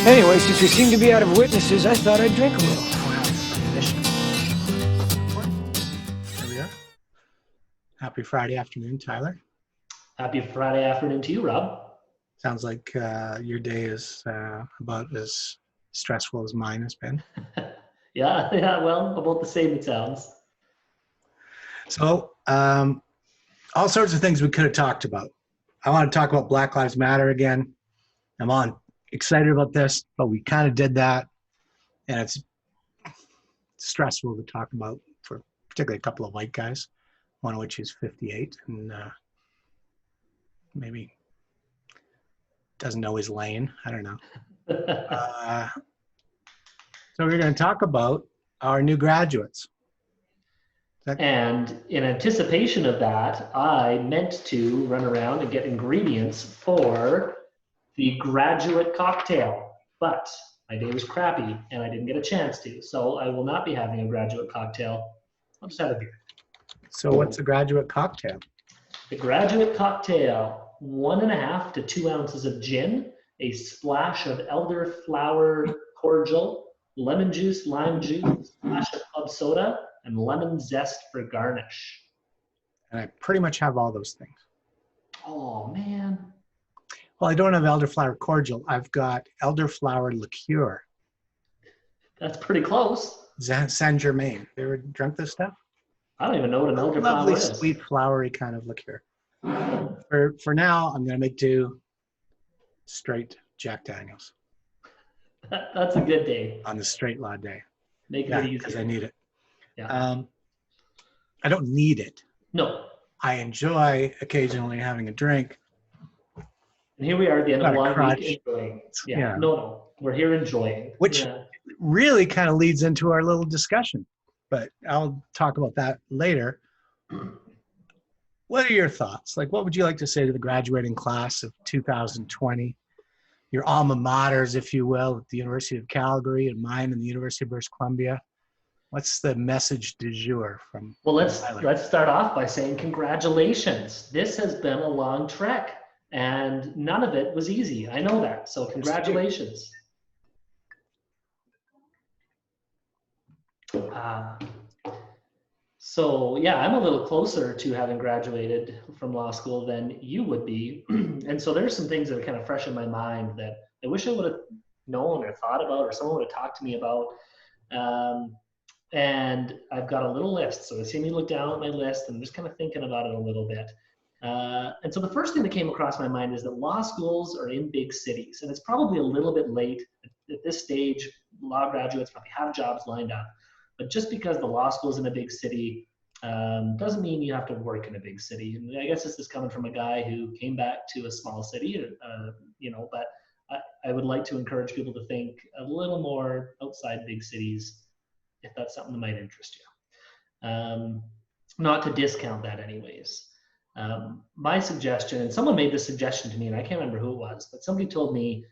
Anyway, since we seem to be out of witnesses, I thought I'd drink a little. There we are. Happy Friday afternoon, Tyler. Happy Friday afternoon to you, Rob. Sounds like your day is about as stressful as mine has been. Yeah, well, about the same it sounds. So, all sorts of things we could have talked about. I want to talk about Black Lives Matter again. I'm excited about this, but we kind of did that, and it's stressful to talk about for particularly a couple of white guys, one of which is 58 and maybe doesn't know his lane. I don't know. So we're going to talk about our new graduates. And in anticipation of that, I meant to run around and get ingredients for the graduate cocktail, but my day was crappy and I didn't get a chance to. So I will not be having a graduate cocktail. I'll just have a beer. So what's a graduate cocktail? The graduate cocktail, 1.5 to 2 ounces of gin, a splash of elderflower cordial, lemon juice, lime juice, a splash of club soda, and lemon zest for garnish. And I pretty much have all those things. Oh, man. Well, I don't have elderflower cordial. I've got elderflower liqueur. That's pretty close. Saint Germain. You ever drunk this stuff? I don't even know what an elderflower Lovely, is. sweet, flowery kind of liqueur. For now, I'm going to make do straight Jack Daniels That's a good day. on the straight law day. Make it easy. Because I need it. Yeah. I don't need it. No. I enjoy occasionally having a drink. And here we are at the end of a Not a long crutch. week enjoying. Yeah. Yeah. No. We're here enjoying. Which really kind of leads into our little discussion, but I'll talk about that later. What are your thoughts? Like, what would you like to say to the graduating class of 2020? Your alma maters, if you will, at the University of Calgary and mine in the University of British Columbia. What's the message du jour from? Well, let's start off by saying congratulations. This has been a long trek, and none of it was easy. I know that. So congratulations. So yeah, I'm a little closer to having graduated from law school than you would be. And so there's some things that are kind of fresh in my mind that I wish I would have known or thought about, or someone would have talked to me about. And I've got a little list. So I see me look down at my list and I'm just kind of thinking about it a little bit. And so the first thing that came across my mind is that law schools are in big cities, and it's probably a little bit late at this stage. Law graduates probably have jobs lined up. But just because the law school is in a big city doesn't mean you have to work in a big city. And I guess this is coming from a guy who came back to a small city, but I would like to encourage people to think a little more outside big cities if that's something that might interest you. Not to discount that anyways. My suggestion, and someone made this suggestion to me, and I can't remember who it was, but somebody told me,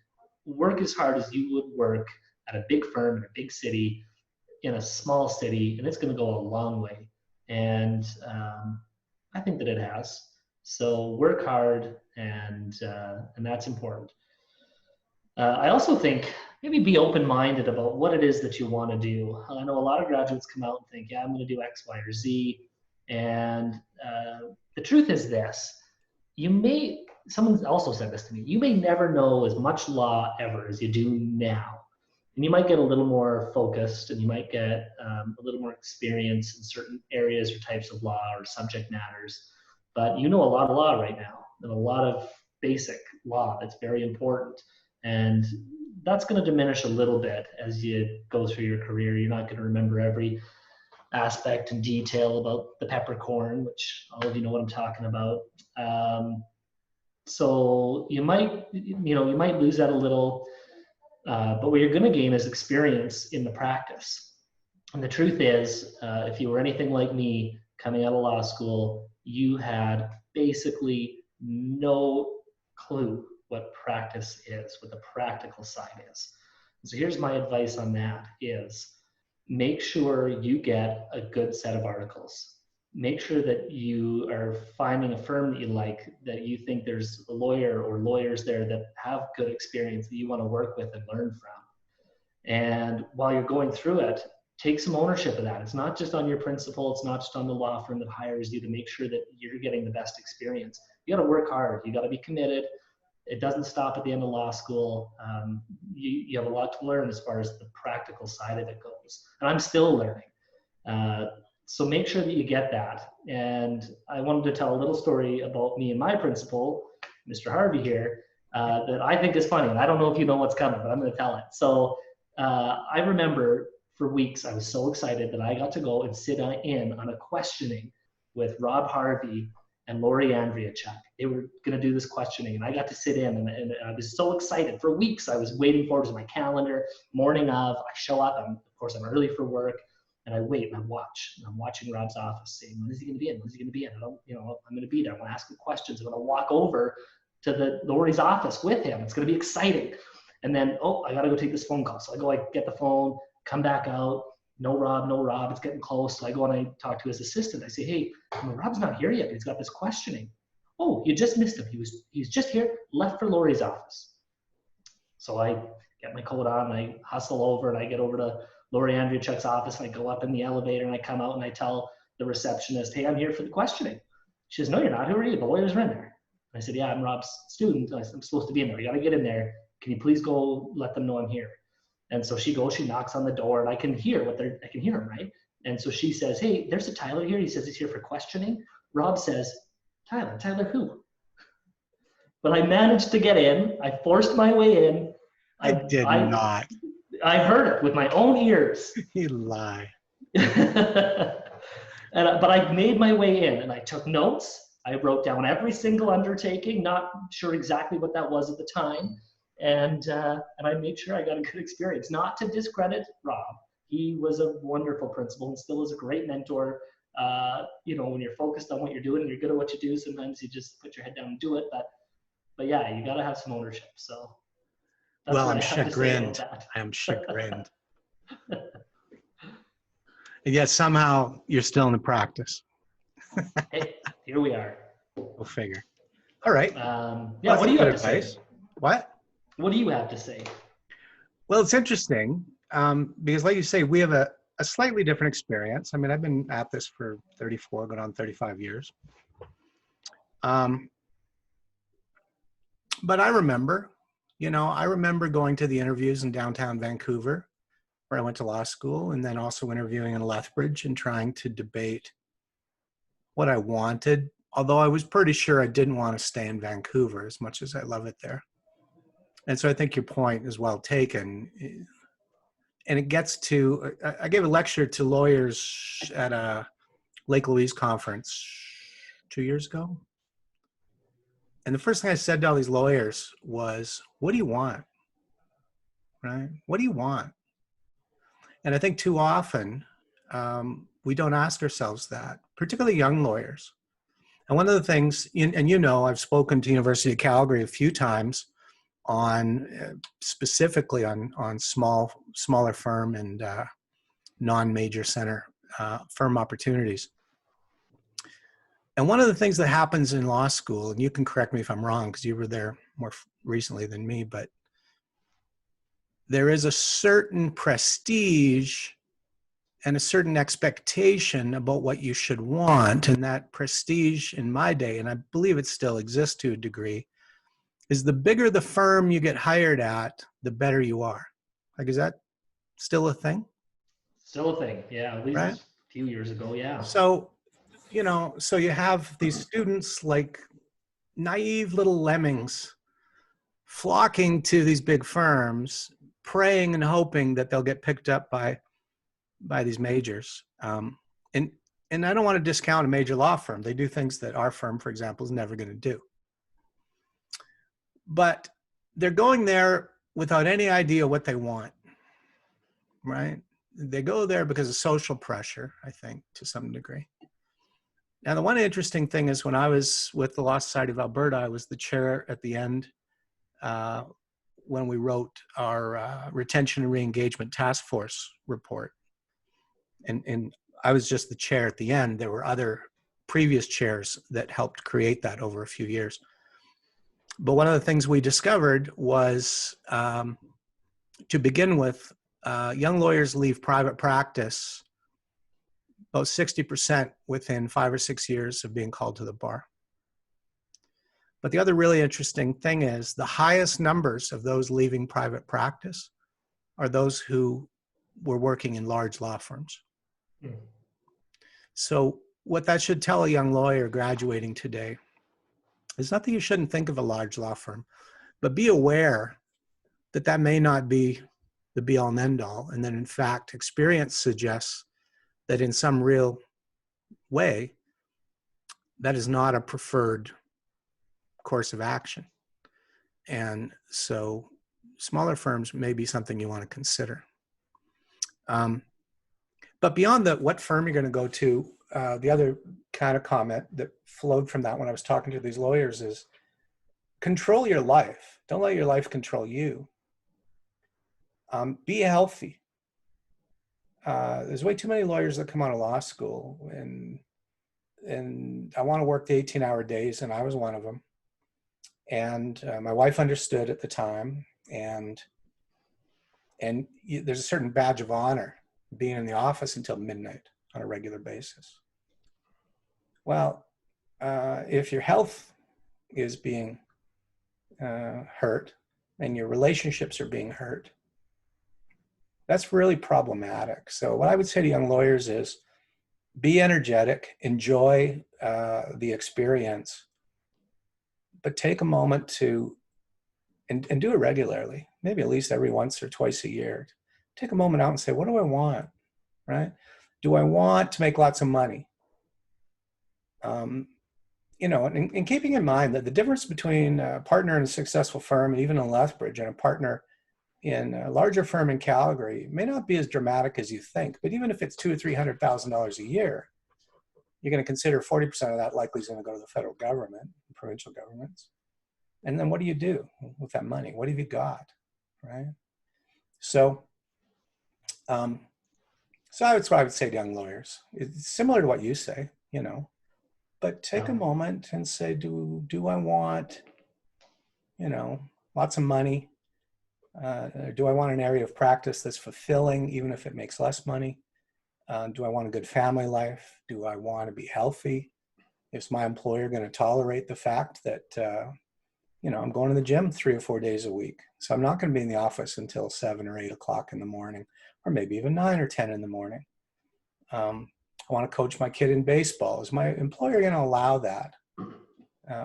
work as hard as you would work at a big firm in a big city, in a small city, and it's going to go a long way. And I think that it has. So work hard, and that's important. I also think maybe be open-minded about what it is that you want to do. I know a lot of graduates come out and think, yeah, I'm going to do X, Y, or Z. And the truth is this: someone also said this to me, you may never know as much law ever as you do now. And you might get a little more focused, and you might get a little more experience in certain areas or types of law or subject matters. But you know a lot of law right now, and a lot of basic law that's very important. And that's going to diminish a little bit as you go through your career. You're not going to remember every aspect and detail about the peppercorn, which all of you know what I'm talking about. So you might lose that a little. But what you're going to gain is experience in the practice. And the truth is, if you were anything like me coming out of law school, you had basically no clue what practice is, what the practical side is. So here's my advice on that is, make sure you get a good set of articles. Make sure that you are finding a firm that you like, that you think there's a lawyer or lawyers there that have good experience that you want to work with and learn from. And while you're going through it, take some ownership of that. It's not just on your principal, it's not just on the law firm that hires you, to make sure that you're getting the best experience. You got to work hard, you got to be committed. It doesn't stop at the end of law school. You have a lot to learn as far as the practical side of it goes. And I'm still learning. So make sure that you get that. And I wanted to tell a little story about me and my principal, Mr. Harvey here, that I think is funny. And I don't know if you know what's coming, but I'm going to tell it. So I remember for weeks, I was so excited that I got to go and sit in on a questioning with Rob Harvey and Lori Andriachuk. They were going to do this questioning, and I got to sit in, and I was so excited. For weeks, I was waiting for it. It was my calendar. Morning of, I show up, and of course, I'm early for work, and I wait and I watch. And I'm watching Rob's office, saying, when is he going to be in? When is he going to be in? I'm going to be there. I'm going to ask him questions. I'm going to walk over to the Lori's office with him. It's going to be exciting. And then, I got to go take this phone call. So I go, I get the phone, come back out. No Rob, it's getting close. So I go and I talk to his assistant. I say, hey, Rob's not here yet. He's got this questioning. Oh, you just missed him. He's just here, left for Lori's office. So I get my coat on, and I hustle over, and I get over to Lori Andriachuk's office, and I go up in the elevator, and I come out, and I tell the receptionist, hey, I'm here for the questioning. She says, no, you're not. Who are you? The lawyers are in there. And I said, yeah, I'm Rob's student. I'm supposed to be in there. You got to get in there. Can you please go let them know I'm here? And so she goes, she knocks on the door, and I can hear I can hear him, right? And so she says, hey, there's a Tyler here. He says he's here for questioning. Rob says, Tyler who? But I managed to get in. I forced my way in. I did not. I heard it with my own ears. You lie. But I made my way in, and I took notes. I wrote down every single undertaking, not sure exactly what that was at the time. And I made sure I got a good experience. Not to discredit Rob. He was a wonderful principal and still is a great mentor. When you're focused on what you're doing and you're good at what you do, sometimes you just put your head down and do it. But yeah, you got to have some ownership. So that's well, what I'm chagrined. I am chagrined. And yet somehow you're still in the practice. Hey, here we are. Go figure. All right. Yeah. What do you have to say? What? What do you have to say? Well, it's interesting because, like you say, we have a slightly different experience. I mean, I've been at this for 34, going on 35 years. But I remember going to the interviews in downtown Vancouver, where I went to law school, and then also interviewing in Lethbridge and trying to debate what I wanted, although I was pretty sure I didn't want to stay in Vancouver as much as I love it there. And so I think your point is well taken. And it gets to, I gave a lecture to lawyers at a Lake Louise conference 2 years ago. And the first thing I said to all these lawyers was, what do you want? Right? What do you want? And I think too often we don't ask ourselves that, particularly young lawyers. And one of the things, and I've spoken to University of Calgary a few times on specifically on smaller firm and non-major center firm opportunities. And one of the things that happens in law school, and you can correct me if I'm wrong because you were there more recently than me, but there is a certain prestige and a certain expectation about what you should want. And that prestige in my day, and I believe it still exists to a degree, is the bigger the firm you get hired at, the better you are. Like, is that still a thing? Still a thing, yeah, at least right? A few years ago, yeah. So, so you have these students like naive little lemmings flocking to these big firms, praying and hoping that they'll get picked up by these majors. And I don't want to discount a major law firm. They do things that our firm, for example, is never going to do. But they're going there without any idea what they want, right? They go there because of social pressure, I think, to some degree. Now, the one interesting thing is when I was with the Law Society of Alberta, I was the chair at the end when we wrote our Retention and Re-engagement Task Force report. And I was just the chair at the end. There were other previous chairs that helped create that over a few years. But one of the things we discovered was, to begin with, young lawyers leave private practice about 60% within 5 or 6 years of being called to the bar. But the other really interesting thing is the highest numbers of those leaving private practice are those who were working in large law firms. Mm. So what that should tell a young lawyer graduating today is not that you shouldn't think of a large law firm, but be aware that that may not be the be all and end all. And that in fact, experience suggests that in some real way, that is not a preferred course of action. And so smaller firms may be something you want to consider. But beyond that, what firm you're going to go to, the other kind of comment that flowed from that when I was talking to these lawyers is control your life. Don't let your life control you. Be healthy. There's way too many lawyers that come out of law school and I want to work the 18-hour days, and I was one of them. And my wife understood at the time, and there's a certain badge of honor being in the office until midnight on a regular basis. Well, if your health is being hurt and your relationships are being hurt, that's really problematic. So what I would say to young lawyers is be energetic, enjoy the experience, but take a moment to, and do it regularly, maybe at least every once or twice a year. Take a moment out and say, what do I want, right? Do I want to make lots of money? You know, and keeping in mind that the difference between a partner in a successful firm, even in Lethbridge, and a partner in a larger firm in Calgary may not be as dramatic as you think. But even if it's $200,000 or $300,000 a year, you're going to consider 40% of that likely is going to go to the federal government, provincial governments. And then what do you do with that money? What have you got, right? So, that's what I would say to young lawyers. It's similar to what you say, you know, but take a moment and say, do I want, you know, lots of money? Do I want an area of practice that's fulfilling, even if it makes less money? Do I want a good family life? Do I want to be healthy? Is my employer going to tolerate the fact that, you know, I'm going to the gym 3 or 4 days a week? So I'm not going to be in the office until 7 or 8 o'clock in the morning, or maybe even 9 or 10 in the morning. I want to coach my kid in baseball. Is my employer going to allow that?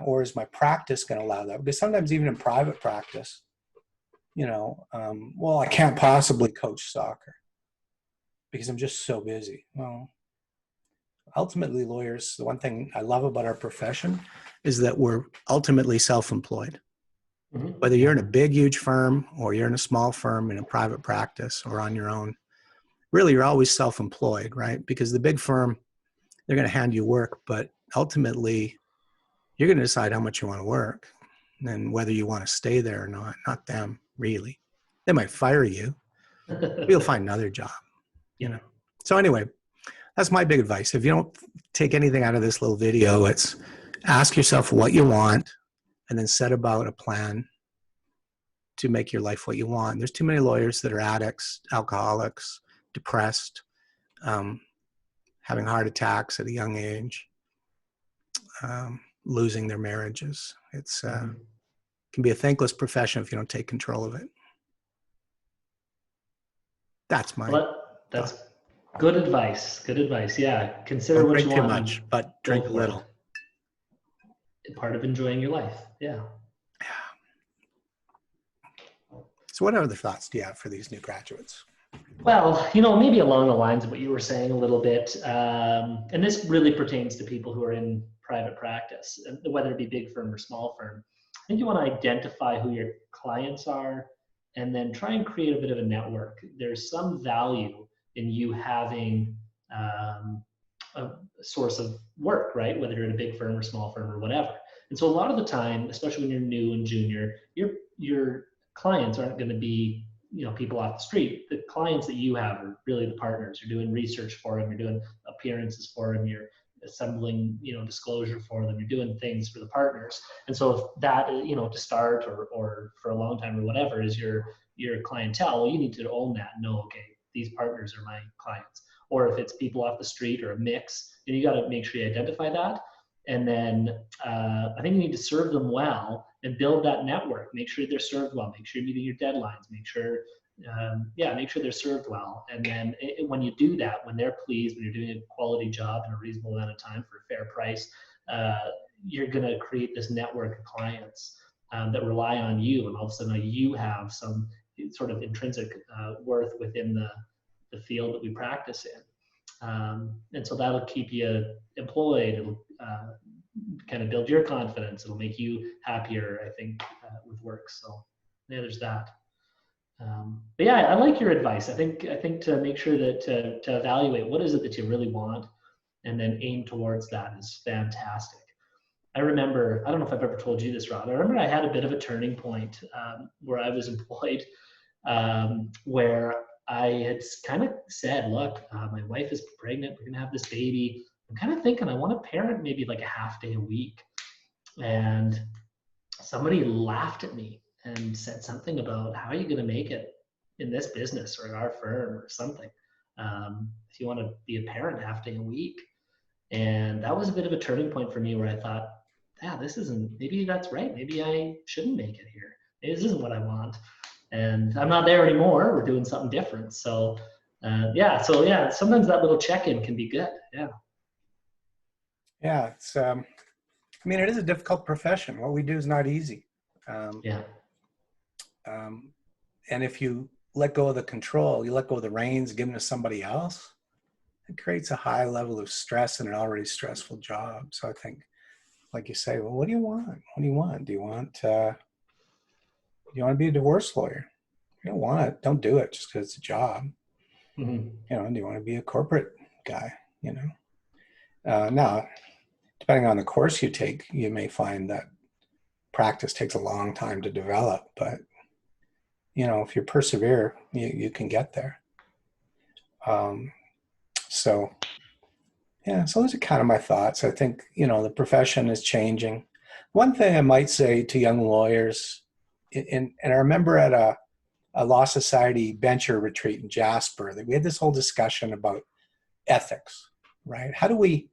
Or is my practice going to allow that? Because sometimes even in private practice, you know, well, I can't possibly coach soccer because I'm just so busy. Well, ultimately, lawyers, the one thing I love about our profession is that we're ultimately self-employed. Mm-hmm. Whether you're in a big, huge firm or you're in a small firm in a private practice or on your own, really, you're always self-employed, right? Because the big firm, they're going to hand you work, but ultimately, you're going to decide how much you want to work and whether you want to stay there or not them, really. They might fire you. You'll find another job, you know? So anyway, that's my big advice. If you don't take anything out of this little video, it's ask yourself what you want and then set about a plan to make your life what you want. There's too many lawyers that are addicts, alcoholics, depressed, having heart attacks at a young age, losing their marriages. It's can be a thankless profession if you don't take control of it. That's my. That's good advice. Good advice. Yeah, consider what you want. Don't drink too much, but drink a little. Part of enjoying your life. Yeah. So, what other thoughts do you have for these new graduates? Well, you know, maybe along the lines of what you were saying a little bit, and this really pertains to people who are in private practice, whether it be big firm or small firm. I think you want to identify who your clients are and then try and create a bit of a network. There's some value in you having a source of work, right? Whether you're in a big firm or small firm or whatever. And so a lot of the time, especially when you're new and junior, your clients aren't going to be people off the street. The clients that you have are really the partners. You're doing research for them. You're doing appearances for them. You're assembling, disclosure for them. You're doing things for the partners. And so if that, to start or for a long time or whatever is your clientele, well, you need to own that and know, okay, these partners are my clients. Or if it's people off the street or a mix, you got to make sure you identify that. And then I think you need to serve them well and build that network. Make sure they're served well. Make sure you're meeting your deadlines. Make sure they're served well. And then when you do that, when they're pleased, when you're doing a quality job in a reasonable amount of time for a fair price, you're going to create this network of clients that rely on you. And all of a sudden you have some sort of intrinsic worth within the field that we practice in. And so that'll keep you employed. It'll kind of build your confidence. It'll make you happier, I think, with work. So yeah, there's that. But yeah, I like your advice. I think to make sure that to evaluate what is it that you really want and then aim towards that is fantastic. I remember, I don't know if I've ever told you this, Rob. I remember I had a bit of a turning point where I was employed, where I had kind of said, look, my wife is pregnant. We're going to have this baby. I'm kind of thinking I want to parent maybe like a half day a week. And somebody laughed at me and said something about, how are you going to make it in this business or in our firm or something if you want to be a parent half day a week? And that was a bit of a turning point for me where I thought, yeah, maybe that's right. Maybe I shouldn't make it here. Maybe this isn't what I want. And I'm not there anymore. We're doing something different. So sometimes that little check-in can be good. Yeah. Yeah, it's it is a difficult profession. What we do is not easy. And if you let go of the control, you let go of the reins, give them to somebody else, it creates a high level of stress in an already stressful job. So I think, like you say, well, what do you want? What do you want? Do you want to be a divorce lawyer? You don't want it. Don't do it just because it's a job. Mm-hmm. Do you want to be a corporate guy? Now, depending on the course you take, you may find that practice takes a long time to develop, but if you persevere, you can get there. So those are kind of my thoughts. I think, the profession is changing. One thing I might say to young lawyers, and I remember at a Law Society venture retreat in Jasper, that we had this whole discussion about ethics, right? How do we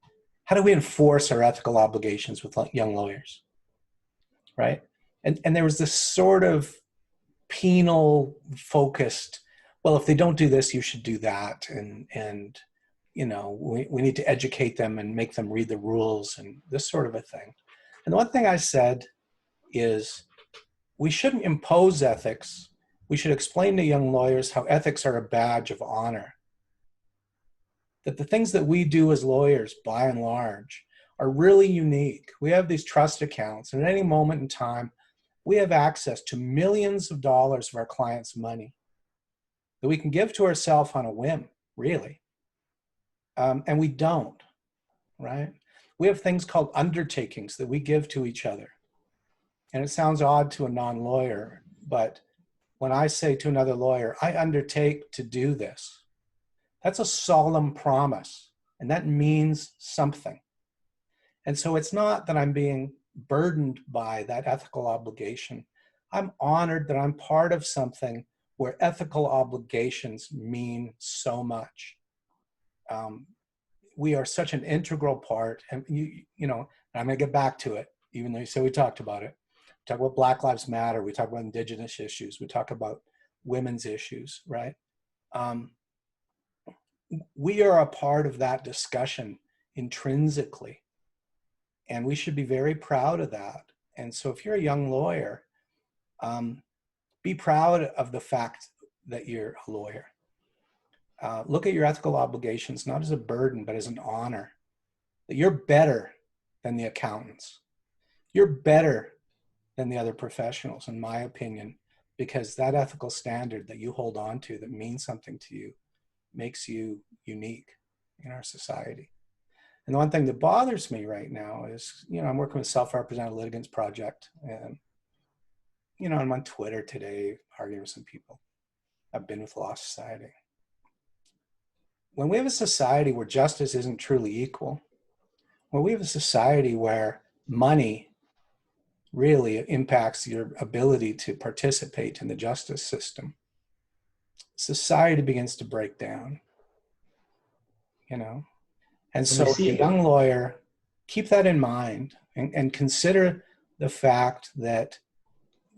enforce our ethical obligations with young lawyers, right? And there was this sort of penal focused, well, if they don't do this, you should do that. And we need to educate them and make them read the rules and this sort of a thing. And the one thing I said is, we shouldn't impose ethics. We should explain to young lawyers how ethics are a badge of honor. That the things that we do as lawyers, by and large, are really unique. We have these trust accounts, and at any moment in time, we have access to millions of dollars of our clients' money that we can give to ourselves on a whim, really. And we don't, right? We have things called undertakings that we give to each other. And it sounds odd to a non-lawyer, but when I say to another lawyer, I undertake to do this, that's a solemn promise, and that means something. And so it's not that I'm being burdened by that ethical obligation. I'm honored that I'm part of something where ethical obligations mean so much. We are such an integral part, and I'm going to get back to it, even though you said we talked about it. We talk about Black Lives Matter. We talk about Indigenous issues. We talk about women's issues, right? We are a part of that discussion intrinsically, and we should be very proud of that. And so if you're a young lawyer, be proud of the fact that you're a lawyer. Look at your ethical obligations not as a burden, but as an honor. That you're better than the accountants. You're better than the other professionals, in my opinion, because that ethical standard that you hold on to that means something to you makes you unique in our society. And the one thing that bothers me right now is, I'm working with Self-Represented Litigants Project, and, I'm on Twitter today arguing with some people. I've been with Law Society. When we have a society where justice isn't truly equal, when we have a society where money really impacts your ability to participate in the justice system, society begins to break down, you know? And so as a young lawyer, keep that in mind and consider the fact that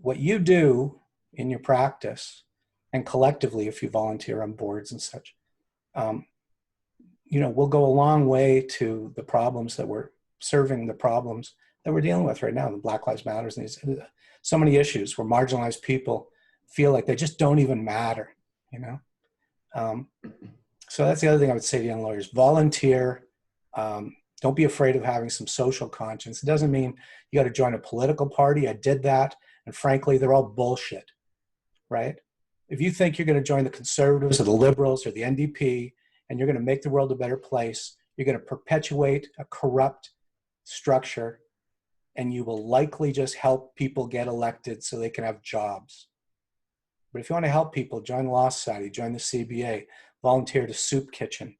what you do in your practice and collectively, if you volunteer on boards and such, you know, will go a long way to the problems that we're serving, the problems that we're dealing with right now, the Black Lives Matters, and these, so many issues where marginalized people feel like they just don't even matter, you know? So that's the other thing I would say to young lawyers: volunteer. Don't be afraid of having some social conscience. It doesn't mean you got to join a political party. I did that, and frankly, they're all bullshit, right? If you think you're going to join the Conservatives or the Liberals or the NDP and you're going to make the world a better place, you're going to perpetuate a corrupt structure, and you will likely just help people get elected so they can have jobs. But if you want to help people, join the Law Society, join the CBA, volunteer to Soup Kitchen,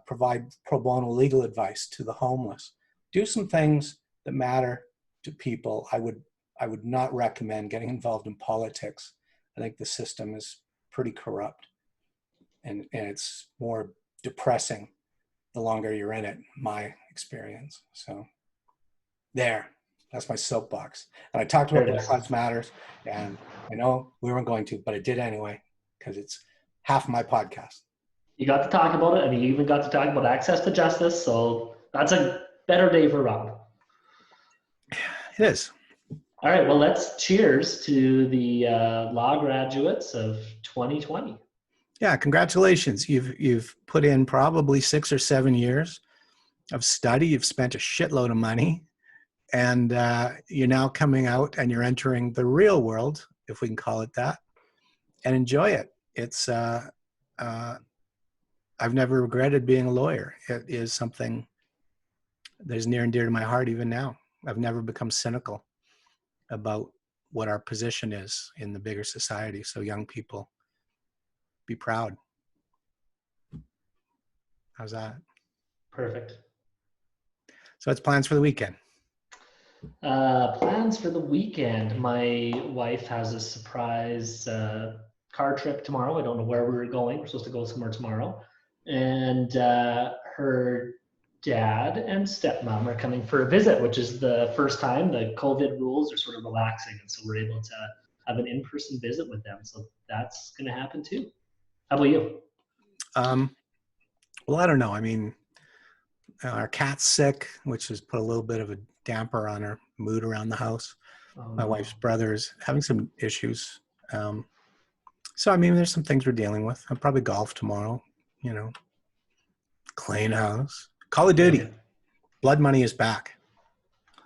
provide pro bono legal advice to the homeless. Do some things that matter to people. I would not recommend getting involved in politics. I think the system is pretty corrupt, and it's more depressing the longer you're in it, my experience. So that's my soapbox. And I talked about Black Lives Matters, and I know we weren't going to, but I did anyway, because it's half my podcast. You got to talk about it, and you even got to talk about access to justice, so that's a better day for Rob. It is. All right, well, let's cheers to the law graduates of 2020. Yeah, congratulations. You've put in probably 6 or 7 years of study. You've spent a shitload of money, and you're now coming out and you're entering the real world, if we can call it that, and enjoy it. It's I've never regretted being a lawyer. It is something that is near and dear to my heart even now. I've never become cynical about what our position is in the bigger society. So young people, be proud. How's that? Perfect. So what's plans for the weekend? Plans for the weekend. My wife has a surprise car trip tomorrow. I don't know where we're going. We're supposed to go somewhere tomorrow. And her dad and stepmom are coming for a visit, which is the first time. The COVID rules are sort of relaxing, and so we're able to have an in-person visit with them. So that's going to happen too. How about you? Well, I don't know. I mean, our cat's sick, which has put a little bit of a damper on her mood around the house. My wife's brother is having some issues. So, I mean, there's some things we're dealing with. I'll probably golf tomorrow, you know, clean house. Call of Duty. Blood Money is back.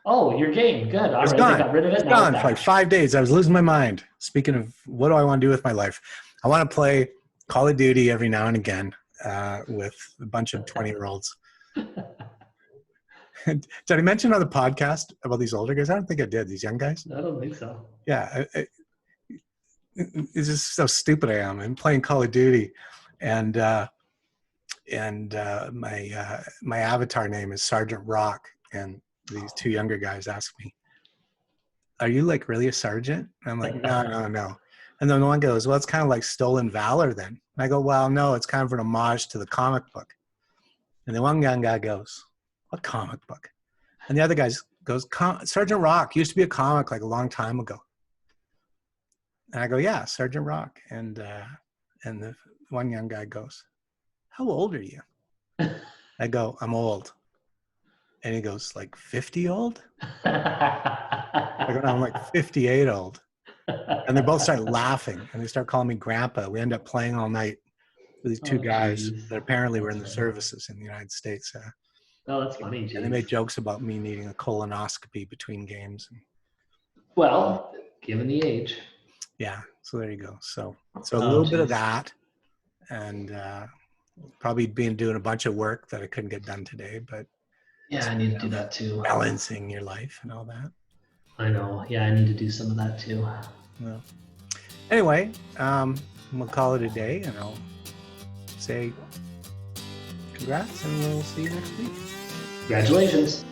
Oh, your game. Good. All It's right. gone. They got rid of it. It's Now gone it's for like 5 days. I was losing my mind. Speaking of what do I want to do with my life? I want to play Call of Duty every now and again with a bunch of 20-year-olds. Did I mention on the podcast about these older guys? I don't think I did. These young guys? I don't think so. Yeah. It's just so stupid I am. I'm playing Call of Duty, and my avatar name is Sergeant Rock, and these two younger guys ask me, "Are you like really a sergeant?" And I'm like, no. And then one goes, "Well, it's kind of like Stolen Valor then." And I go, "Well, no, it's kind of an homage to the comic book." And the one young guy goes, "What comic book?" And the other guy goes, "Sergeant Rock used to be a comic like a long time ago." And I go, "Yeah, Sergeant Rock." And the one young guy goes, "How old are you?" I go, "I'm old." And he goes, "Like 50 old?" I go, "No, I'm like 58 old." And they both start laughing, and they start calling me grandpa. We end up playing all night with these two guys that apparently were in the services in the United States. Oh, that's funny. And they made jokes about me needing a colonoscopy between games. Well, given the age. Yeah, so there you go. So a little bit of that, and probably doing a bunch of work that I couldn't get done today, but yeah, I need to do that too. Balancing your life and all that. I know. Yeah, I need to do some of that too. Well, anyway, we'll call it a day, and I'll say congrats, and we'll see you next week. Congratulations.